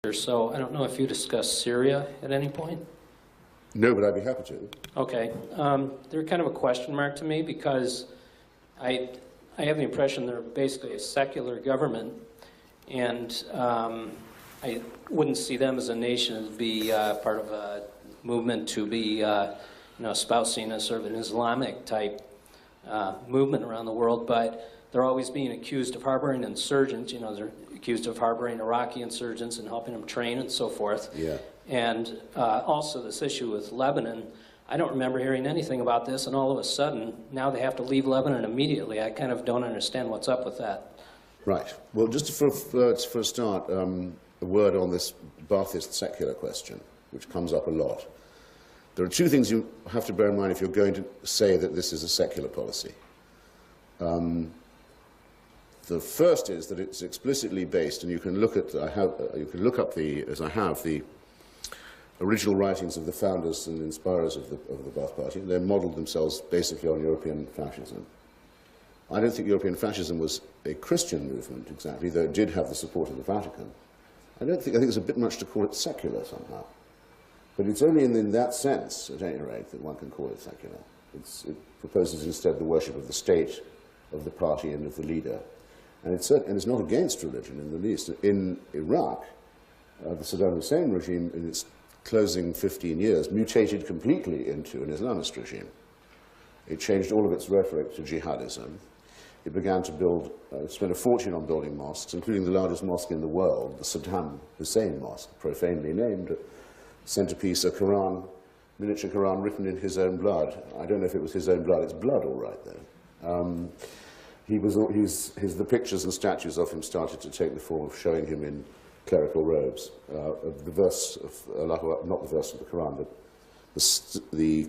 or so. I don't know if you discussed Syria at any point? No, but I'd be happy to. Okay. They're kind of a question mark to me because I have the impression they're basically a secular government, and I wouldn't see them as a nation to be part of a movement to be espousing a sort of an Islamic type movement around the world, but they're always being accused of harboring insurgents. You know, they're accused of harboring Iraqi insurgents and helping them train and so forth. Yeah. And also this issue with Lebanon, I don't remember hearing anything about this, and all of a sudden, now they have to leave Lebanon immediately. I kind of don't understand what's up with that. Right. Well, just for a start, a word on this Ba'athist secular question, which comes up a lot. There are two things you have to bear in mind if you're going to say that this is a secular policy. The first is that it's explicitly based, and you can look at, you can look up the, as I have, the original writings of the founders and inspirers of the Ba'ath Party. They modeled themselves basically on European fascism. I don't think European fascism was a Christian movement exactly, though it did have the support of the Vatican. I think it's a bit much to call it secular somehow. But it's only in that sense, at any rate, that one can call it secular. It proposes instead the worship of the state, of the party, and of the leader. And it's not against religion in the least. In Iraq, the Saddam Hussein regime, in its closing 15 years, mutated completely into an Islamist regime. It changed all of its rhetoric to jihadism. It began to build, spent a fortune on building mosques, including the largest mosque in the world, the Saddam Hussein Mosque, profanely named, centerpiece, a Quran, miniature Quran written in his own blood. I don't know if it was his own blood. It's blood, all right, though. The pictures and statues of him started to take the form of showing him in clerical robes. The verse of Allahu, not the verse of the Quran, but the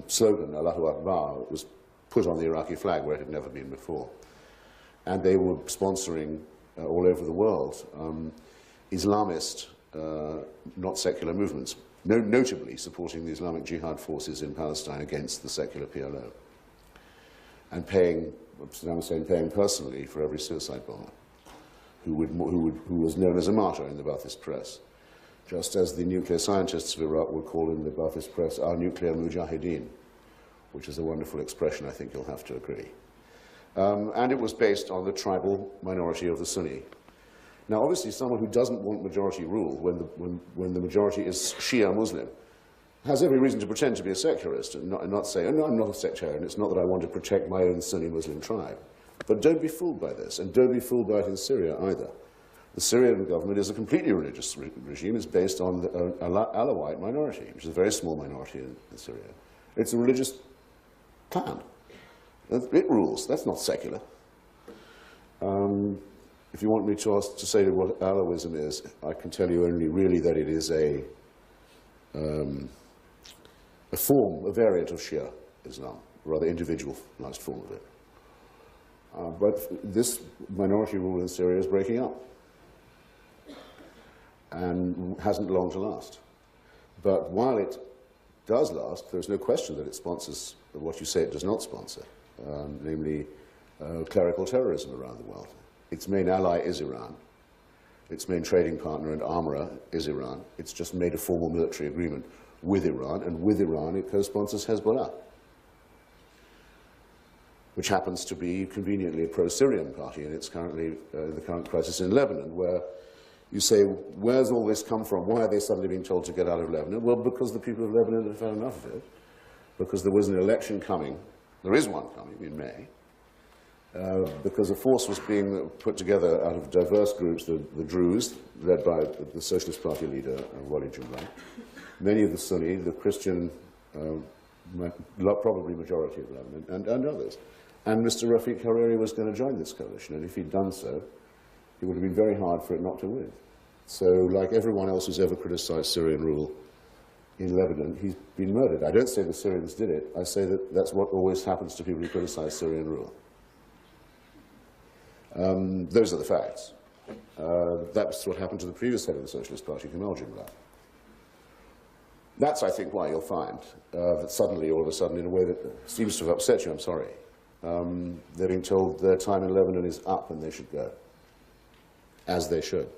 slogan, Allahu Akbar, was put on the Iraqi flag where it had never been before. And they were sponsoring all over the world Islamist, not secular movements, notably supporting the Islamic Jihad forces in Palestine against the secular PLO, and paying, Saddam Hussein paying personally for every suicide bomber who was known as a martyr in the Ba'athist press, just as the nuclear scientists of Iraq would call in the Ba'athist press our nuclear mujahideen, which is a wonderful expression, I think you'll have to agree. And it was based on the tribal minority of the Sunni. Now, obviously, someone who doesn't want majority rule when the majority is Shia Muslim has every reason to pretend to be a secularist and not say, oh, no, I'm not a sectarian. It's not that I want to protect my own Sunni Muslim tribe. But don't be fooled by this, and don't be fooled by it in Syria either. The Syrian government is a completely religious regime. It's based on the Alawite minority, which is a very small minority in Syria. It's a religious clan. It rules. That's not secular. If you want me to say what Alawism is, I can tell you only really that it is a variant of Shia Islam, a rather individualized form of it. But this minority rule in Syria is breaking up and hasn't long to last. But while it does last, there's no question that it sponsors what you say it does not sponsor, namely clerical terrorism around the world. Its main ally is Iran. Its main trading partner and armorer is Iran. It's just made a formal military agreement with Iran, and with Iran it co-sponsors Hezbollah, which happens to be conveniently a pro-Syrian party, and it's currently the current crisis in Lebanon, where you say, where's all this come from? Why are they suddenly being told to get out of Lebanon? Well, because the people of Lebanon have had enough of it, because there was an election coming, there is one coming in May, because a force was being put together out of diverse groups, the Druze, led by the Socialist Party leader, Wali Jumla, many of the Sunni, the Christian, probably majority of Lebanon, and others. And Mr. Rafiq Hariri was going to join this coalition, and if he'd done so, it would have been very hard for it not to win. So, like everyone else who's ever criticized Syrian rule in Lebanon, he's been murdered. I don't say the Syrians did it. I say that that's what always happens to people who criticize Syrian rule. Those are the facts. That's what happened to the previous head of the Socialist Party, Kemal Jumla. That's, I think, why you'll find that suddenly, all of a sudden, in a way that seems to have upset you, I'm sorry, they're being told their time in Lebanon is up and they should go, as they should.